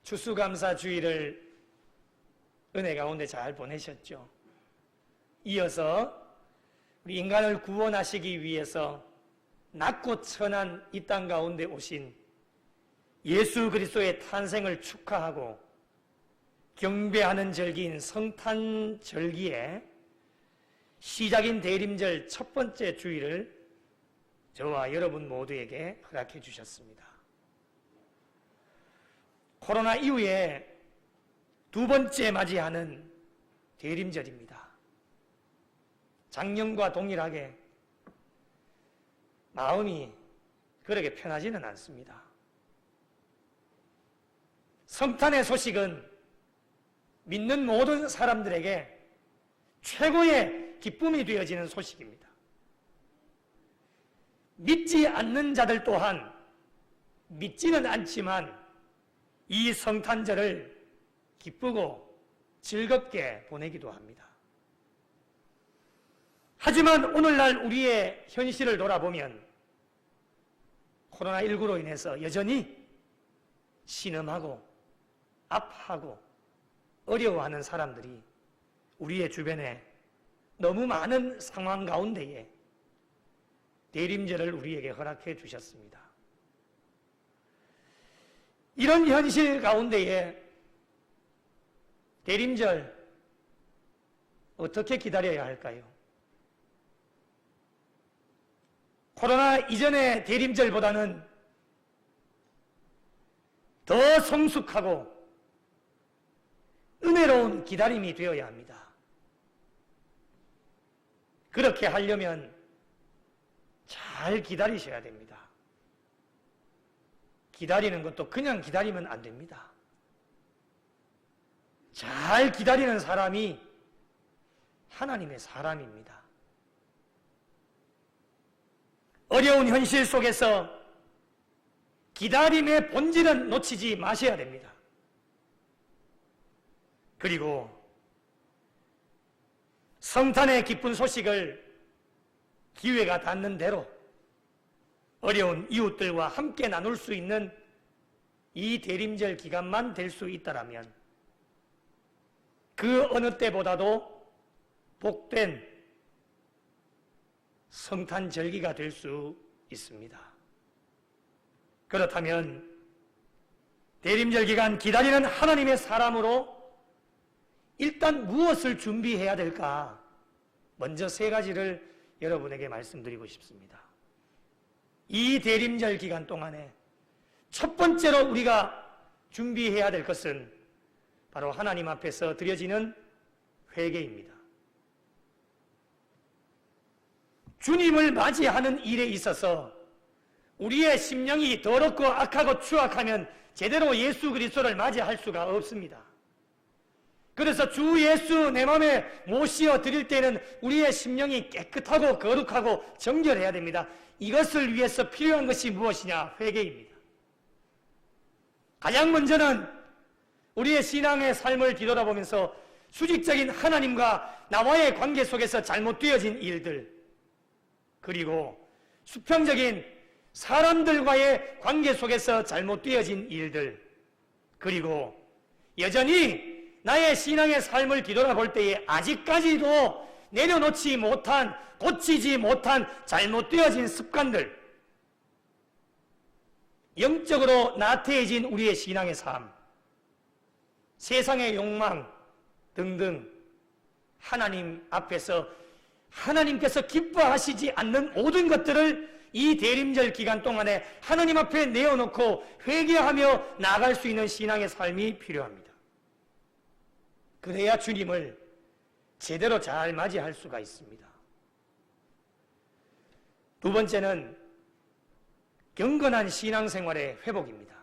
추수감사 주일을 은혜 가운데 잘 보내셨죠? 이어서 우리 인간을 구원하시기 위해서 낮고 천한 이 땅 가운데 오신 예수 그리스도의 탄생을 축하하고 경배하는 절기인 성탄절기의 시작인 대림절 첫 번째 주일을 저와 여러분 모두에게 허락해 주셨습니다. 코로나 이후에 두 번째 맞이하는 대림절입니다. 작년과 동일하게 마음이 그렇게 편하지는 않습니다. 성탄의 소식은 믿는 모든 사람들에게 최고의 기쁨이 되어지는 소식입니다. 믿지 않는 자들 또한 믿지는 않지만 이 성탄절을 기쁘고 즐겁게 보내기도 합니다. 하지만 오늘날 우리의 현실을 돌아보면 코로나19로 인해서 여전히 신음하고 아파하고 어려워하는 사람들이 우리의 주변에 너무 많은 상황 가운데에 대림절을 우리에게 허락해 주셨습니다. 이런 현실 가운데에 대림절 어떻게 기다려야 할까요? 코로나 이전의 대림절보다는 더 성숙하고 은혜로운 기다림이 되어야 합니다. 그렇게 하려면 잘 기다리셔야 됩니다. 기다리는 것도 그냥 기다리면 안 됩니다. 잘 기다리는 사람이 하나님의 사람입니다. 어려운 현실 속에서 기다림의 본질은 놓치지 마셔야 됩니다. 그리고 성탄의 기쁜 소식을 기회가 닿는 대로 어려운 이웃들과 함께 나눌 수 있는 이 대림절 기간만 될 수 있다라면 그 어느 때보다도 복된 성탄절기가 될 수 있습니다. 그렇다면 대림절 기간 기다리는 하나님의 사람으로 일단 무엇을 준비해야 될까? 먼저 세 가지를 여러분에게 말씀드리고 싶습니다. 이 대림절 기간 동안에 첫 번째로 우리가 준비해야 될 것은 바로 하나님 앞에서 드려지는 회개입니다. 주님을 맞이하는 일에 있어서 우리의 심령이 더럽고 악하고 추악하면 제대로 예수 그리스도를 맞이할 수가 없습니다. 그래서 주 예수 내 마음에 모시어 드릴 때는 우리의 심령이 깨끗하고 거룩하고 정결해야 됩니다. 이것을 위해서 필요한 것이 무엇이냐? 회개입니다. 가장 먼저는 우리의 신앙의 삶을 뒤돌아보면서 수직적인 하나님과 나와의 관계 속에서 잘못되어진 일들, 그리고 수평적인 사람들과의 관계 속에서 잘못되어진 일들, 그리고 여전히 나의 신앙의 삶을 뒤돌아볼 때에 아직까지도 내려놓지 못한, 고치지 못한 잘못되어진 습관들, 영적으로 나태해진 우리의 신앙의 삶, 세상의 욕망 등등 하나님 앞에서 하나님께서 기뻐하시지 않는 모든 것들을 이 대림절 기간 동안에 하나님 앞에 내어놓고 회개하며 나아갈 수 있는 신앙의 삶이 필요합니다. 그래야 주님을 제대로 잘 맞이할 수가 있습니다. 두 번째는 경건한 신앙생활의 회복입니다.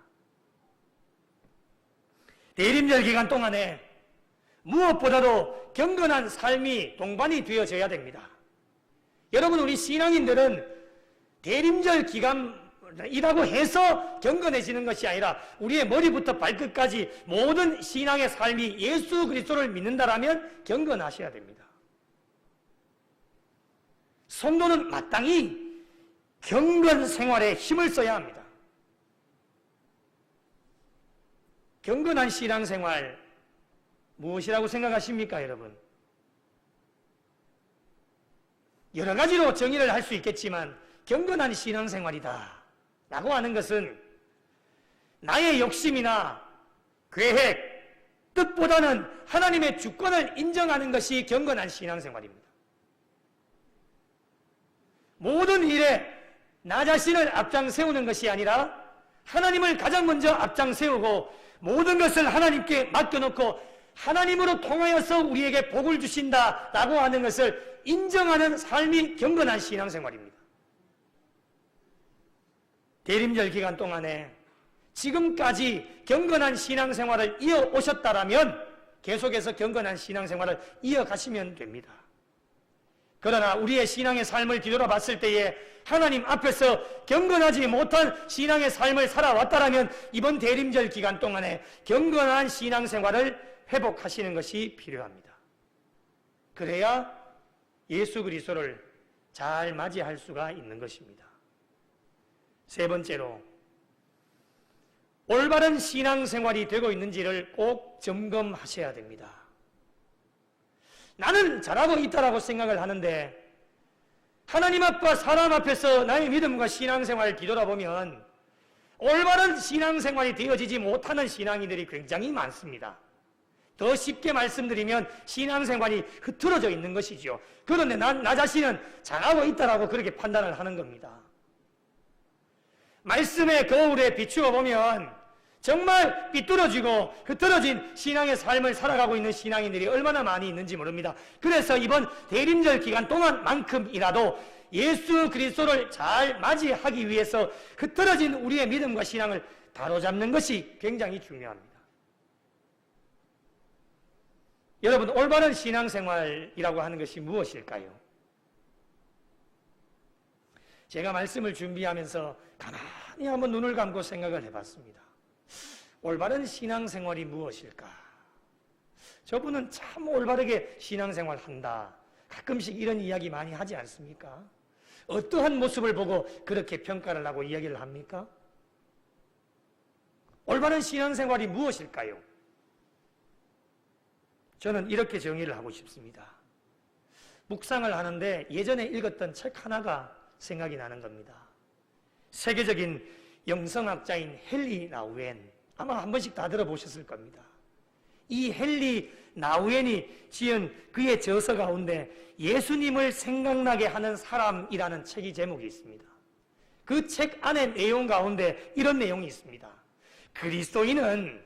대림절 기간 동안에 무엇보다도 경건한 삶이 동반이 되어져야 됩니다. 여러분, 우리 신앙인들은 대림절 기간이라고 해서 경건해지는 것이 아니라 우리의 머리부터 발끝까지 모든 신앙의 삶이 예수 그리스도를 믿는다라면 경건하셔야 됩니다. 성도는 마땅히 경건 생활에 힘을 써야 합니다. 경건한 신앙생활 무엇이라고 생각하십니까, 여러분? 여러 가지로 정의를 할 수 있겠지만 경건한 신앙생활이다 라고 하는 것은 나의 욕심이나 계획, 뜻보다는 하나님의 주권을 인정하는 것이 경건한 신앙생활입니다. 모든 일에 나 자신을 앞장 세우는 것이 아니라 하나님을 가장 먼저 앞장 세우고 모든 것을 하나님께 맡겨놓고 하나님으로 통하여서 우리에게 복을 주신다라고 하는 것을 인정하는 삶이 경건한 신앙생활입니다. 대림절 기간 동안에 지금까지 경건한 신앙생활을 이어오셨다라면 계속해서 경건한 신앙생활을 이어가시면 됩니다. 그러나 우리의 신앙의 삶을 뒤돌아봤을 때에 하나님 앞에서 경건하지 못한 신앙의 삶을 살아왔다라면 이번 대림절 기간 동안에 경건한 신앙생활을 회복하시는 것이 필요합니다. 그래야 예수 그리스도를 잘 맞이할 수가 있는 것입니다. 세 번째로 올바른 신앙생활이 되고 있는지를 꼭 점검하셔야 됩니다. 나는 잘하고 있다라고 생각을 하는데 하나님 앞과 사람 앞에서 나의 믿음과 신앙생활을 뒤돌아보면 올바른 신앙생활이 되어지지 못하는 신앙인들이 굉장히 많습니다. 더 쉽게 말씀드리면 신앙생활이 흐트러져 있는 것이죠. 그런데 나 자신은 잘하고 있다라고 그렇게 판단을 하는 겁니다. 말씀의 거울에 비추어 보면 정말 삐뚤어지고 흐트러진 신앙의 삶을 살아가고 있는 신앙인들이 얼마나 많이 있는지 모릅니다. 그래서 이번 대림절 기간 동안만큼이라도 예수 그리스도를 잘 맞이하기 위해서 흐트러진 우리의 믿음과 신앙을 바로잡는 것이 굉장히 중요합니다. 여러분, 올바른 신앙생활이라고 하는 것이 무엇일까요? 제가 말씀을 준비하면서 가만히 한번 눈을 감고 생각을 해봤습니다. 올바른 신앙생활이 무엇일까? 저분은 참 올바르게 신앙생활 한다. 가끔씩 이런 이야기 많이 하지 않습니까? 어떠한 모습을 보고 그렇게 평가를 하고 이야기를 합니까? 올바른 신앙생활이 무엇일까요? 저는 이렇게 정의를 하고 싶습니다. 묵상을 하는데 예전에 읽었던 책 하나가 생각이 나는 겁니다. 세계적인 영성학자인 헨리 나우엔, 아마 한 번씩 다 들어보셨을 겁니다. 이 헨리 나우엔이 지은 그의 저서 가운데 예수님을 생각나게 하는 사람이라는 책이 제목이 있습니다. 그 책 안의 내용 가운데 이런 내용이 있습니다. 그리스도인은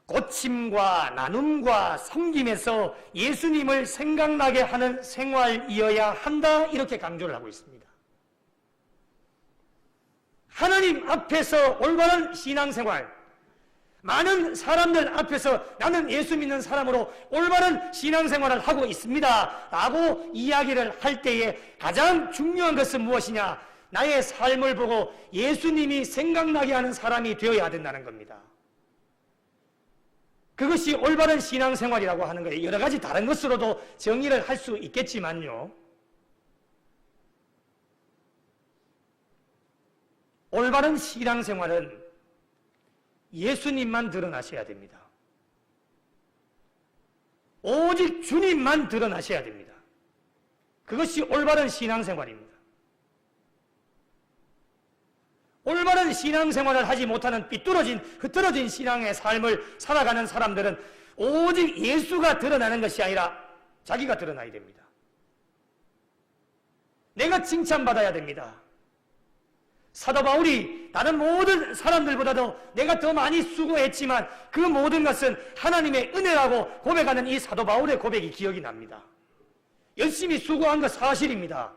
고침과 나눔과 섬김에서 예수님을 생각나게 하는 생활이어야 한다, 이렇게 강조를 하고 있습니다. 하나님 앞에서 올바른 신앙생활, 많은 사람들 앞에서 나는 예수 믿는 사람으로 올바른 신앙생활을 하고 있습니다 라고 이야기를 할 때에 가장 중요한 것은 무엇이냐? 나의 삶을 보고 예수님이 생각나게 하는 사람이 되어야 된다는 겁니다. 그것이 올바른 신앙생활이라고 하는 거예요. 여러 가지 다른 것으로도 정의를 할 수 있겠지만요, 올바른 신앙생활은 예수님만 드러나셔야 됩니다. 오직 주님만 드러나셔야 됩니다. 그것이 올바른 신앙생활입니다. 올바른 신앙생활을 하지 못하는 삐뚤어진 흐트러진 신앙의 삶을 살아가는 사람들은 오직 예수가 드러나는 것이 아니라 자기가 드러나야 됩니다. 내가 칭찬받아야 됩니다. 사도 바울이 다른 모든 사람들보다도 내가 더 많이 수고했지만 그 모든 것은 하나님의 은혜라고 고백하는 이 사도 바울의 고백이 기억이 납니다. 열심히 수고한 것 사실입니다.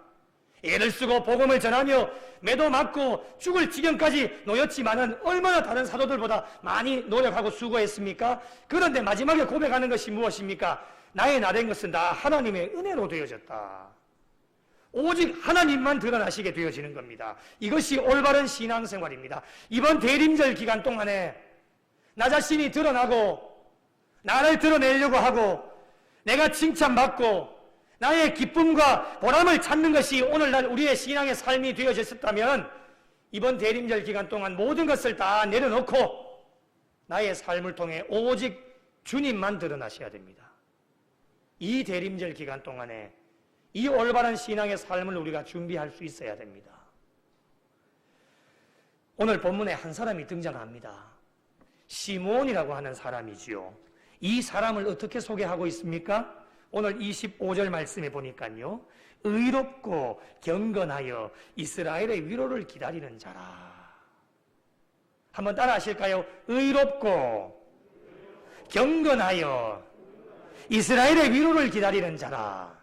애를 쓰고 복음을 전하며 매도 맞고 죽을 지경까지 놓였지만은 얼마나 다른 사도들보다 많이 노력하고 수고했습니까? 그런데 마지막에 고백하는 것이 무엇입니까? 나의 나된 것은 다 하나님의 은혜로 되어졌다. 오직 하나님만 드러나시게 되어지는 겁니다. 이것이 올바른 신앙생활입니다. 이번 대림절 기간 동안에 나 자신이 드러나고 나를 드러내려고 하고 내가 칭찬받고 나의 기쁨과 보람을 찾는 것이 오늘날 우리의 신앙의 삶이 되어졌다면 이번 대림절 기간 동안 모든 것을 다 내려놓고 나의 삶을 통해 오직 주님만 드러나셔야 됩니다. 이 대림절 기간 동안에 이 올바른 신앙의 삶을 우리가 준비할 수 있어야 됩니다. 오늘 본문에 한 사람이 등장합니다. 시므온이라고 하는 사람이지요. 이 사람을 어떻게 소개하고 있습니까? 오늘 25절 말씀에 보니까요. 의롭고 경건하여 이스라엘의 위로를 기다리는 자라. 한번 따라 하실까요? 의롭고 경건하여 이스라엘의 위로를 기다리는 자라.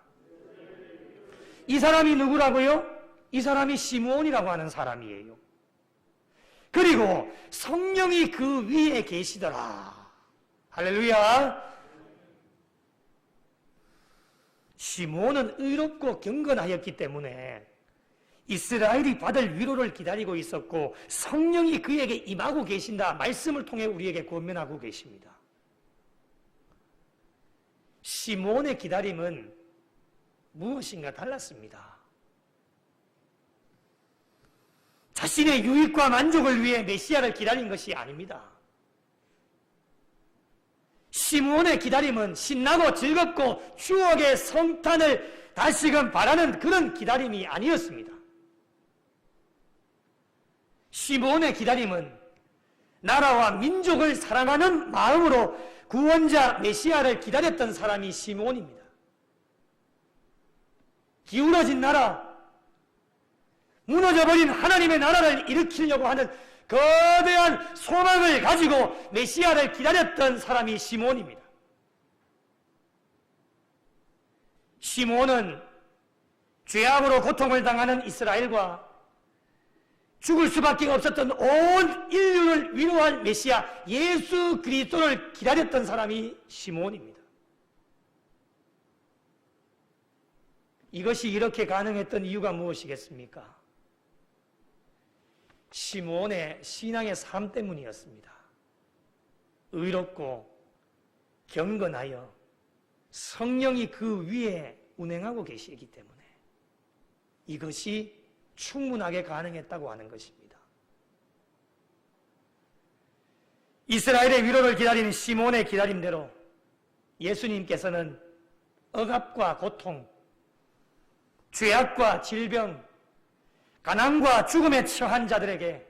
이 사람이 누구라고요? 이 사람이 시므온이라고 하는 사람이에요. 그리고 성령이 그 위에 계시더라. 할렐루야. 시므온은 의롭고 경건하였기 때문에 이스라엘이 받을 위로를 기다리고 있었고 성령이 그에게 임하고 계신다. 말씀을 통해 우리에게 권면하고 계십니다. 시므온의 기다림은 무엇인가 달랐습니다. 자신의 유익과 만족을 위해 메시아를 기다린 것이 아닙니다. 시므온의 기다림은 신나고 즐겁고 추억의 성탄을 다시금 바라는 그런 기다림이 아니었습니다. 시므온의 기다림은 나라와 민족을 사랑하는 마음으로 구원자 메시아를 기다렸던 사람이 시므온입니다. 기울어진 나라, 무너져버린 하나님의 나라를 일으키려고 하는 거대한 소망을 가지고 메시아를 기다렸던 사람이 시므온입니다. 시므온은 죄악으로 고통을 당하는 이스라엘과 죽을 수밖에 없었던 온 인류를 위로할 메시아 예수 그리스도를 기다렸던 사람이 시므온입니다. 이것이 이렇게 가능했던 이유가 무엇이겠습니까? 시므온의 신앙의 삶 때문이었습니다. 의롭고 경건하여 성령이 그 위에 운행하고 계시기 때문에 이것이 충분하게 가능했다고 하는 것입니다. 이스라엘의 위로를 기다리는 시므온의 기다림대로 예수님께서는 억압과 고통, 죄악과 질병, 가난과 죽음에 처한 자들에게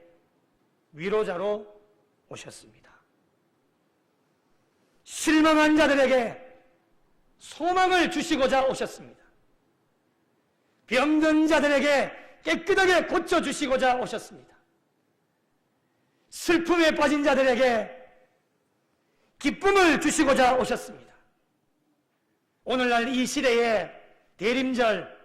위로자로 오셨습니다. 실망한 자들에게 소망을 주시고자 오셨습니다. 병든 자들에게 깨끗하게 고쳐주시고자 오셨습니다. 슬픔에 빠진 자들에게 기쁨을 주시고자 오셨습니다. 오늘날 이 시대에 대림절,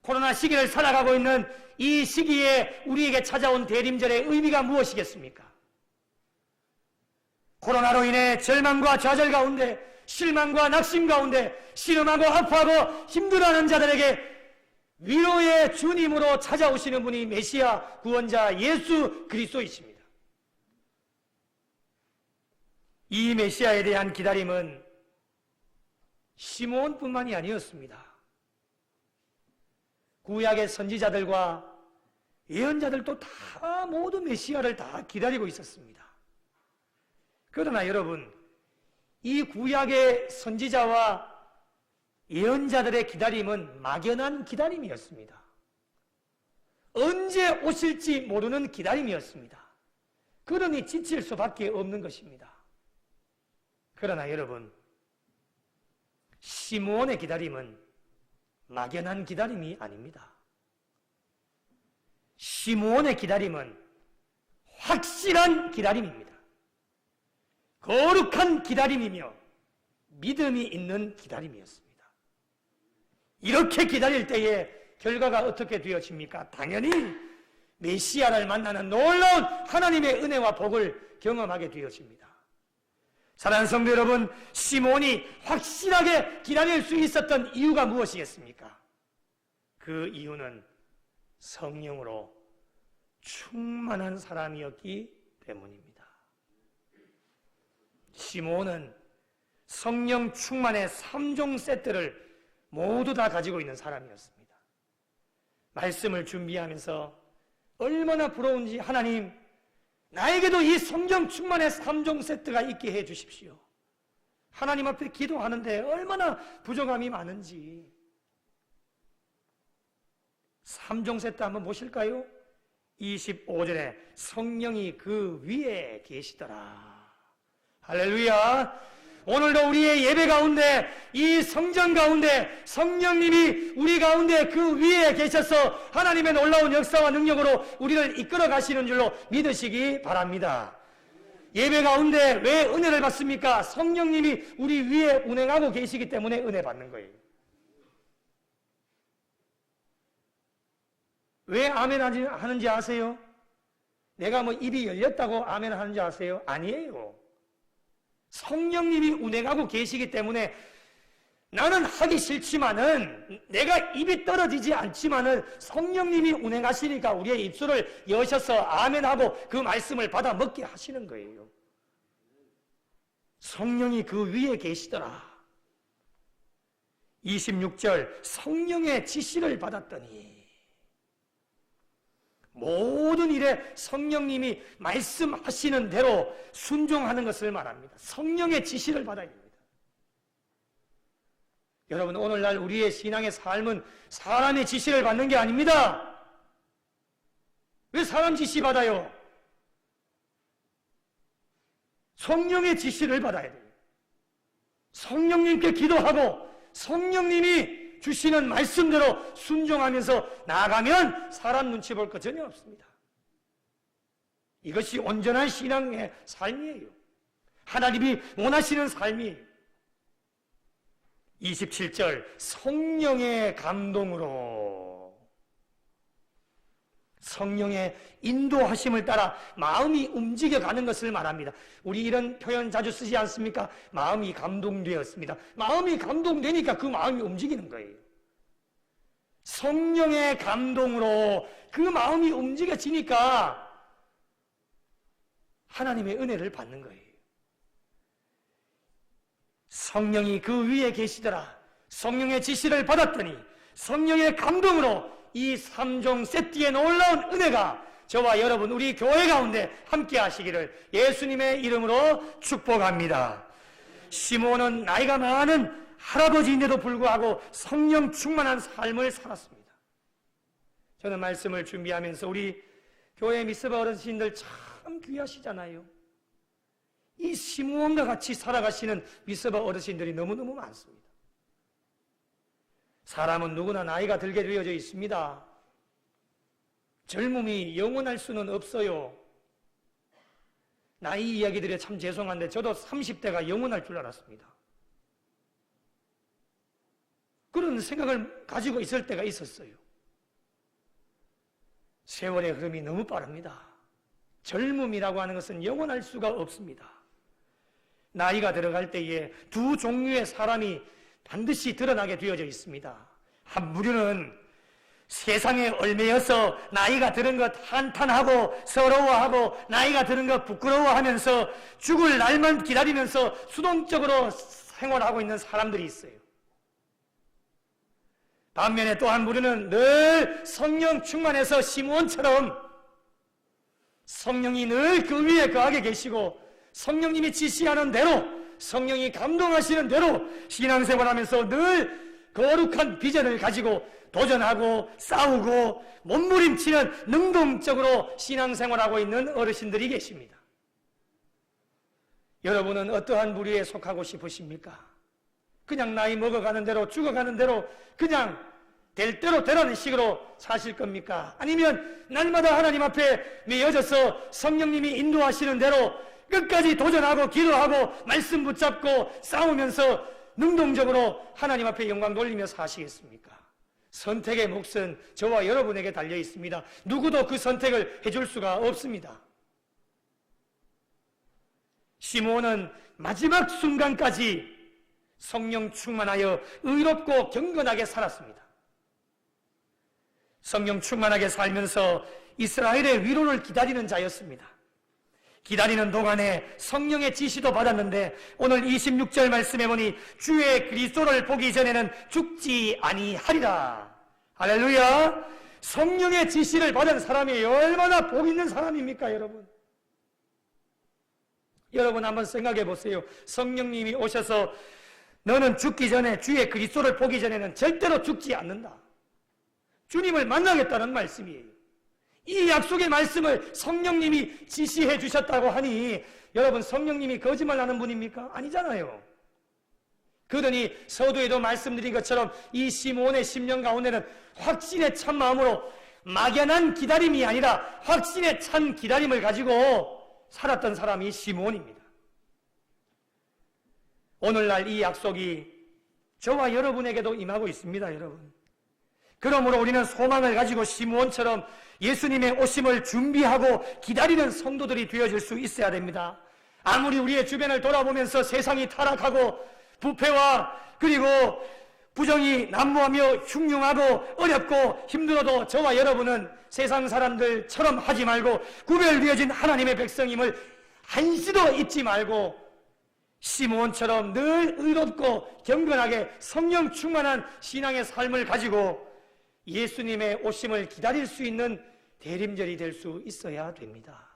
코로나 시기를 살아가고 있는 이 시기에 우리에게 찾아온 대림절의 의미가 무엇이겠습니까? 코로나로 인해 절망과 좌절 가운데, 실망과 낙심 가운데 신음하고 아파하고 힘들어하는 자들에게 위로의 주님으로 찾아오시는 분이 메시아 구원자 예수 그리스도이십니다. 이 메시아에 대한 기다림은 시므온뿐만이 아니었습니다. 구약의 선지자들과 예언자들도 다 모두 메시아를 다 기다리고 있었습니다. 그러나 여러분, 이 구약의 선지자와 예언자들의 기다림은 막연한 기다림이었습니다. 언제 오실지 모르는 기다림이었습니다. 그러니 지칠 수밖에 없는 것입니다. 그러나 여러분, 시므온의 기다림은 막연한 기다림이 아닙니다. 시므온의 기다림은 확실한 기다림입니다. 거룩한 기다림이며 믿음이 있는 기다림이었습니다. 이렇게 기다릴 때에 결과가 어떻게 되어집니까? 당연히 메시아를 만나는 놀라운 하나님의 은혜와 복을 경험하게 되어집니다. 사랑하는 성도 여러분, 시므온이 확실하게 기다릴 수 있었던 이유가 무엇이겠습니까? 그 이유는 성령으로 충만한 사람이었기 때문입니다. 시므온은 성령 충만의 3종 세트를 모두 다 가지고 있는 사람이었습니다. 말씀을 준비하면서 얼마나 부러운지, 하나님, 나에게도 이 성령 충만의 3종 세트가 있게 해 주십시오. 하나님 앞에 기도하는데 얼마나 부족함이 많은지. 3종 세트 한번 보실까요? 25절에 성령이 그 위에 계시더라. 할렐루야. 오늘도 우리의 예배 가운데, 이 성전 가운데 성령님이 우리 가운데 그 위에 계셔서 하나님의 놀라운 역사와 능력으로 우리를 이끌어 가시는 줄로 믿으시기 바랍니다. 예배 가운데 왜 은혜를 받습니까? 성령님이 우리 위에 운행하고 계시기 때문에 은혜 받는 거예요. 왜 아멘 하는지 아세요? 내가 뭐 입이 열렸다고 아멘 하는지 아세요? 아니에요. 성령님이 운행하고 계시기 때문에 나는 하기 싫지만은, 내가 입이 떨어지지 않지만은 성령님이 운행하시니까 우리의 입술을 여셔서 아멘하고 그 말씀을 받아 먹게 하시는 거예요. 성령이 그 위에 계시더라. 26절 성령의 지시를 받았더니, 모든 일에 성령님이 말씀하시는 대로 순종하는 것을 말합니다. 성령의 지시를 받아야 됩니다. 여러분, 오늘날 우리의 신앙의 삶은 사람의 지시를 받는 게 아닙니다. 왜 사람 지시 받아요? 성령의 지시를 받아야 돼요. 성령님께 기도하고 성령님이 주시는 말씀대로 순종하면서 나아가면 사람 눈치 볼 것 전혀 없습니다. 이것이 온전한 신앙의 삶이에요. 하나님이 원하시는 삶이에요. 27절 성령의 감동으로, 성령의 인도하심을 따라 마음이 움직여가는 것을 말합니다. 우리 이런 표현 자주 쓰지 않습니까? 마음이 감동되었습니다. 마음이 감동되니까 그 마음이 움직이는 거예요. 성령의 감동으로 그 마음이 움직여지니까 하나님의 은혜를 받는 거예요. 성령이 그 위에 계시더라. 성령의 지시를 받았더니 성령의 감동으로 이 3종 세트의 놀라운 은혜가 저와 여러분, 우리 교회 가운데 함께 하시기를 예수님의 이름으로 축복합니다. 시몬은 나이가 많은 할아버지인데도 불구하고 성령 충만한 삶을 살았습니다. 저는 말씀을 준비하면서 우리 교회 미스바 어르신들 참 귀하시잖아요. 이 시므온과 같이 살아가시는 미스바 어르신들이 너무너무 많습니다. 사람은 누구나 나이가 들게 되어져 있습니다. 젊음이 영원할 수는 없어요. 나이 이야기 드려 참 죄송한데 저도 30대가 영원할 줄 알았습니다. 그런 생각을 가지고 있을 때가 있었어요. 세월의 흐름이 너무 빠릅니다. 젊음이라고 하는 것은 영원할 수가 없습니다. 나이가 들어갈 때에 두 종류의 사람이 반드시 드러나게 되어져 있습니다. 한 부류는 세상에 얽매여서 나이가 들은 것 한탄하고 서러워하고 나이가 들은 것 부끄러워하면서 죽을 날만 기다리면서 수동적으로 생활하고 있는 사람들이 있어요. 반면에 또 한 부류는 늘 성령 충만해서 시므온처럼 성령이 늘 그 위에 거하게 계시고 성령님이 지시하는 대로, 성령이 감동하시는 대로 신앙생활하면서 늘 거룩한 비전을 가지고 도전하고 싸우고 몸부림치는 능동적으로 신앙생활하고 있는 어르신들이 계십니다. 여러분은 어떠한 부류에 속하고 싶으십니까? 그냥 나이 먹어가는 대로 죽어가는 대로 그냥 될 대로 되라는 식으로 사실 겁니까? 아니면 날마다 하나님 앞에 매여져서 성령님이 인도하시는 대로 끝까지 도전하고 기도하고 말씀 붙잡고 싸우면서 능동적으로 하나님 앞에 영광 돌리며 사시겠습니까? 선택의 몫은 저와 여러분에게 달려 있습니다. 누구도 그 선택을 해줄 수가 없습니다. 시므온은 마지막 순간까지 성령 충만하여 의롭고 경건하게 살았습니다. 성령 충만하게 살면서 이스라엘의 위로를 기다리는 자였습니다. 기다리는 동안에 성령의 지시도 받았는데 오늘 26절 말씀해 보니 주의 그리스도를 보기 전에는 죽지 아니하리라. 할렐루야. 성령의 지시를 받은 사람이 얼마나 복 있는 사람입니까, 여러분? 여러분 한번 생각해 보세요. 성령님이 오셔서 너는 죽기 전에 주의 그리스도를 보기 전에는 절대로 죽지 않는다. 주님을 만나겠다는 말씀이에요. 이 약속의 말씀을 성령님이 지시해 주셨다고 하니 여러분 성령님이 거짓말하는 분입니까? 아니잖아요. 그러니 서두에도 말씀드린 것처럼 이 시므온의 심령 가운데는 확신의 참 마음으로 막연한 기다림이 아니라 확신의 참 기다림을 가지고 살았던 사람이 시므온입니다. 오늘날 이 약속이 저와 여러분에게도 임하고 있습니다, 여러분. 그러므로 우리는 소망을 가지고 시므온처럼 예수님의 오심을 준비하고 기다리는 성도들이 되어질 수 있어야 됩니다. 아무리 우리의 주변을 돌아보면서 세상이 타락하고 부패와 그리고 부정이 난무하며 흉흉하고 어렵고 힘들어도 저와 여러분은 세상 사람들처럼 하지 말고 구별되어진 하나님의 백성임을 한시도 잊지 말고 시므온처럼 늘 의롭고 경건하게 성령 충만한 신앙의 삶을 가지고 예수님의 오심을 기다릴 수 있는 대림절이 될 수 있어야 됩니다.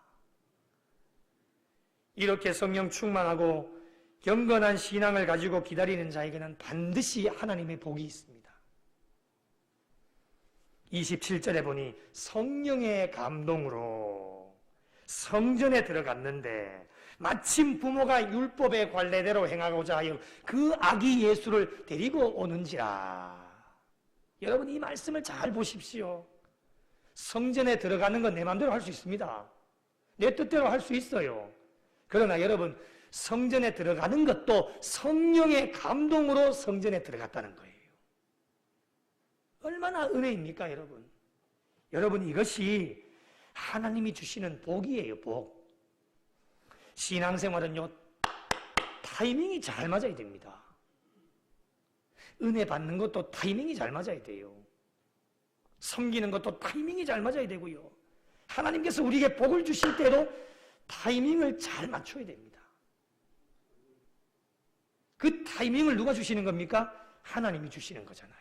이렇게 성령 충만하고 경건한 신앙을 가지고 기다리는 자에게는 반드시 하나님의 복이 있습니다. 27절에 보니 성령의 감동으로 성전에 들어갔는데 마침 부모가 율법의 관례대로 행하고자 하여 그 아기 예수를 데리고 오는지라. 여러분 이 말씀을 잘 보십시오. 성전에 들어가는 건 내 마음대로 할 수 있습니다. 내 뜻대로 할 수 있어요. 그러나 여러분 성전에 들어가는 것도 성령의 감동으로 성전에 들어갔다는 거예요. 얼마나 은혜입니까, 여러분? 여러분 이것이 하나님이 주시는 복이에요, 복. 신앙생활은요 타이밍이 잘 맞아야 됩니다. 은혜 받는 것도 타이밍이 잘 맞아야 돼요. 섬기는 것도 타이밍이 잘 맞아야 되고요. 하나님께서 우리에게 복을 주실 때도 타이밍을 잘 맞춰야 됩니다. 그 타이밍을 누가 주시는 겁니까? 하나님이 주시는 거잖아요.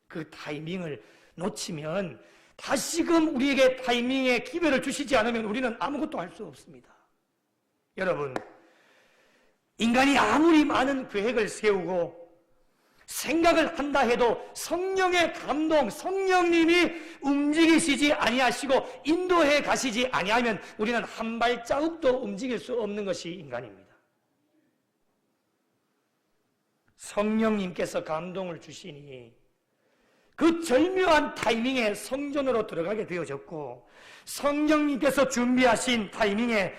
그 타이밍을 놓치면 다시금 우리에게 타이밍의 기회를 주시지 않으면 우리는 아무것도 할 수 없습니다. 여러분, 인간이 아무리 많은 계획을 세우고 생각을 한다 해도 성령의 감동, 성령님이 움직이시지 아니하시고 인도해 가시지 아니하면 우리는 한 발자국도 움직일 수 없는 것이 인간입니다. 성령님께서 감동을 주시니 그 절묘한 타이밍에 성전으로 들어가게 되어졌고 성령님께서 준비하신 타이밍에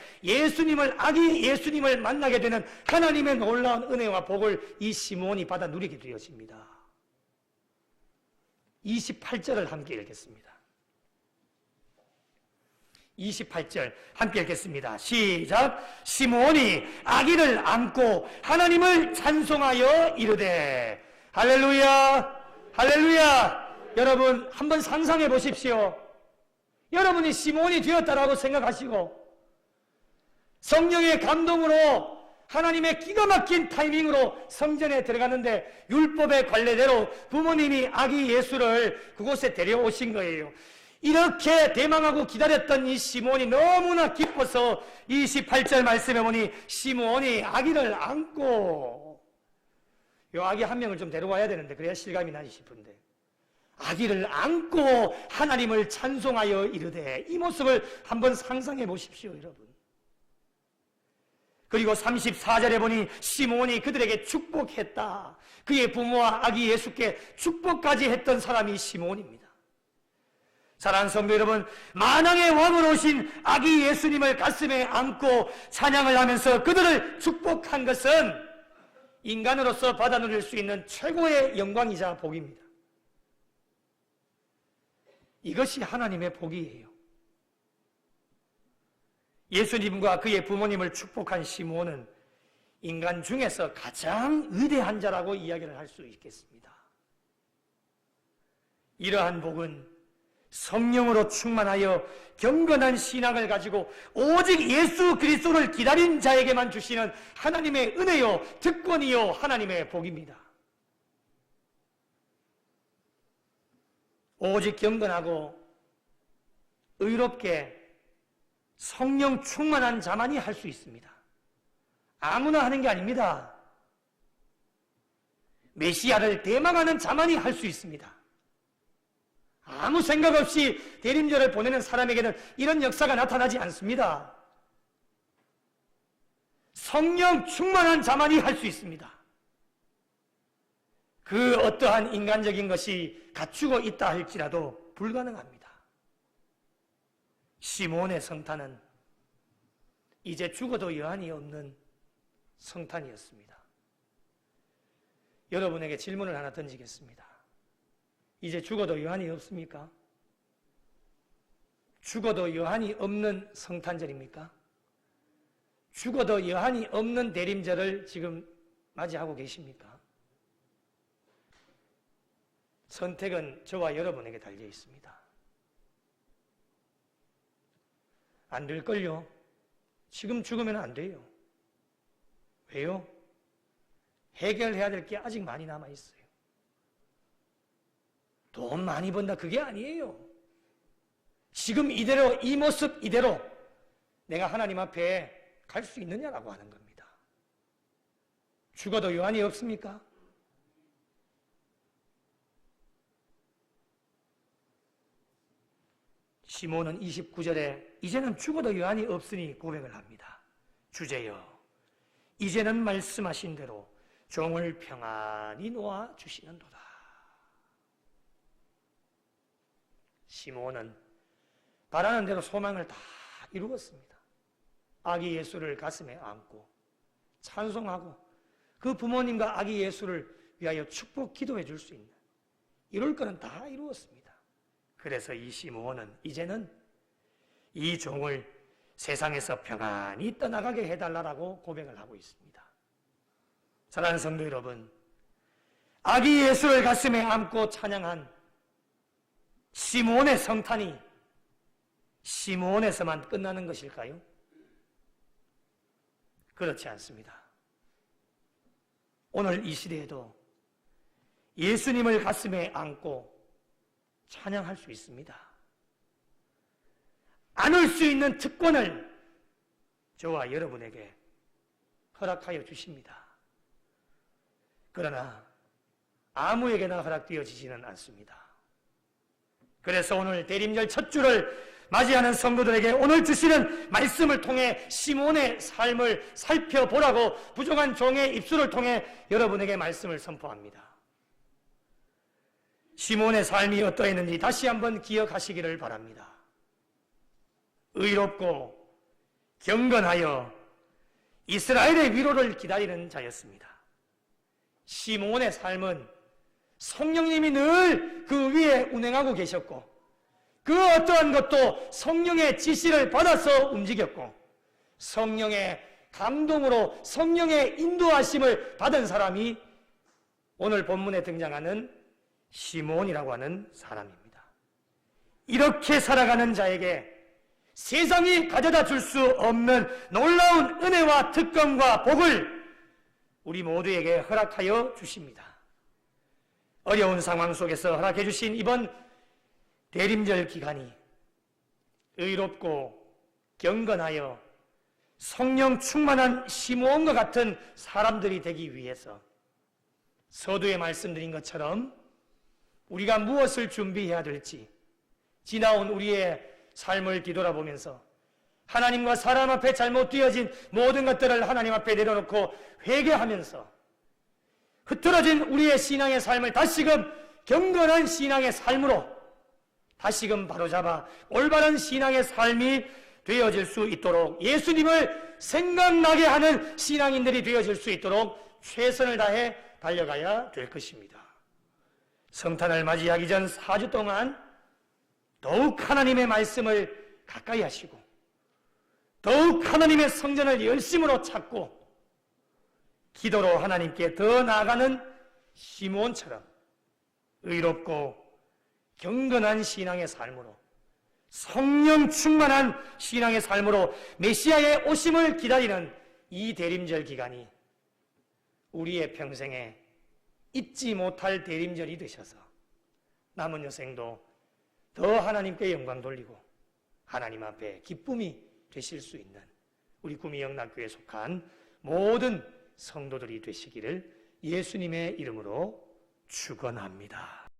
아기 예수님을 만나게 되는 하나님의 놀라운 은혜와 복을 이 시므온이 받아 누리게 되어집니다. 28절을 함께 읽겠습니다. 28절 함께 읽겠습니다. 시작. 시므온이 아기를 안고 하나님을 찬송하여 이르되 할렐루야 할렐루야. 여러분 한번 상상해 보십시오. 여러분이 시므온이 되었다라고 생각하시고 성령의 감동으로 하나님의 기가 막힌 타이밍으로 성전에 들어갔는데 율법의 관례대로 부모님이 아기 예수를 그곳에 데려오신 거예요. 이렇게 대망하고 기다렸던 이 시므온이 너무나 기뻐서 28절 말씀해 보니 시므온이 아기를 안고, 요 아기 한 명을 좀 데려와야 되는데 그래야 실감이 나지 싶은데, 아기를 안고 하나님을 찬송하여 이르되, 이 모습을 한번 상상해 보십시오, 여러분. 그리고 34절에 보니 시므온이 그들에게 축복했다. 그의 부모와 아기 예수께 축복까지 했던 사람이 시므온입니다. 사랑하는 성도 여러분, 만왕의 왕으로 오신 아기 예수님을 가슴에 안고 찬양을 하면서 그들을 축복한 것은 인간으로서 받아 누릴 수 있는 최고의 영광이자 복입니다. 이것이 하나님의 복이에요. 예수님과 그의 부모님을 축복한 시므온은 인간 중에서 가장 위대한 자라고 이야기를 할 수 있겠습니다. 이러한 복은 성령으로 충만하여 경건한 신앙을 가지고 오직 예수 그리스도를 기다린 자에게만 주시는 하나님의 은혜요, 특권이요, 하나님의 복입니다. 오직 경건하고 의롭게 성령 충만한 자만이 할 수 있습니다. 아무나 하는 게 아닙니다. 메시아를 대망하는 자만이 할 수 있습니다. 아무 생각 없이 대림절을 보내는 사람에게는 이런 역사가 나타나지 않습니다. 성령 충만한 자만이 할 수 있습니다. 그 어떠한 인간적인 것이 갖추고 있다 할지라도 불가능합니다. 시몬의 성탄은 이제 죽어도 여한이 없는 성탄이었습니다. 여러분에게 질문을 하나 던지겠습니다. 이제 죽어도 여한이 없습니까? 죽어도 여한이 없는 성탄절입니까? 죽어도 여한이 없는 대림절을 지금 맞이하고 계십니까? 선택은 저와 여러분에게 달려 있습니다. 안 될걸요? 지금 죽으면 안 돼요. 왜요? 해결해야 될 게 아직 많이 남아있어요. 돈 많이 번다 그게 아니에요. 지금 이대로 이 모습 이대로 내가 하나님 앞에 갈 수 있느냐라고 하는 겁니다. 죽어도 여한이 없습니까? 시몬은 29절에 이제는 죽어도 여한이 없으니 고백을 합니다. 주제여, 이제는 말씀하신 대로 종을 평안히 놓아 주시는도다. 시몬은 바라는 대로 소망을 다 이루었습니다. 아기 예수를 가슴에 안고 찬송하고 그 부모님과 아기 예수를 위하여 축복 기도해 줄 수 있는 이럴 거는 다 이루었습니다. 그래서 이 시몬은 이제는 이 종을 세상에서 평안히 떠나가게 해달라고 고백을 하고 있습니다. 사랑하는 성도 여러분, 아기 예수를 가슴에 안고 찬양한 시몬의 성탄이 시몬에서만 끝나는 것일까요? 그렇지 않습니다. 오늘 이 시대에도 예수님을 가슴에 안고 찬양할 수 있습니다. 안을 수 있는 특권을 저와 여러분에게 허락하여 주십니다. 그러나 아무에게나 허락되어지지는 않습니다. 그래서 오늘 대림절 첫 주를 맞이하는 성도들에게 오늘 주시는 말씀을 통해 시몬의 삶을 살펴보라고 부족한 종의 입술을 통해 여러분에게 말씀을 선포합니다. 시몬의 삶이 어떠했는지 다시 한번 기억하시기를 바랍니다. 의롭고 경건하여 이스라엘의 위로를 기다리는 자였습니다. 시몬의 삶은 성령님이 늘 그 위에 운행하고 계셨고 그 어떠한 것도 성령의 지시를 받아서 움직였고 성령의 감동으로 성령의 인도하심을 받은 사람이 오늘 본문에 등장하는 시몬이라고 하는 사람입니다. 이렇게 살아가는 자에게 세상이 가져다 줄 수 없는 놀라운 은혜와 특권과 복을 우리 모두에게 허락하여 주십니다. 어려운 상황 속에서 허락해 주신 이번 대림절 기간이 의롭고 경건하여 성령 충만한 시몬과 같은 사람들이 되기 위해서 서두에 말씀드린 것처럼 우리가 무엇을 준비해야 될지 지나온 우리의 삶을 뒤돌아보면서 하나님과 사람 앞에 잘못되어진 모든 것들을 하나님 앞에 내려놓고 회개하면서 흐트러진 우리의 신앙의 삶을 다시금 경건한 신앙의 삶으로 다시금 바로잡아 올바른 신앙의 삶이 되어질 수 있도록 예수님을 생각나게 하는 신앙인들이 되어질 수 있도록 최선을 다해 달려가야 될 것입니다. 성탄을 맞이하기 전 4주 동안 더욱 하나님의 말씀을 가까이 하시고 더욱 하나님의 성전을 열심으로 찾고 기도로 하나님께 더 나아가는 시몬처럼 의롭고 경건한 신앙의 삶으로 성령 충만한 신앙의 삶으로 메시아의 오심을 기다리는 이 대림절 기간이 우리의 평생에 잊지 못할 대림절이 되셔서 남은 여생도 더 하나님께 영광 돌리고 하나님 앞에 기쁨이 되실 수 있는 우리 구미영락교회에 속한 모든 성도들이 되시기를 예수님의 이름으로 축원합니다.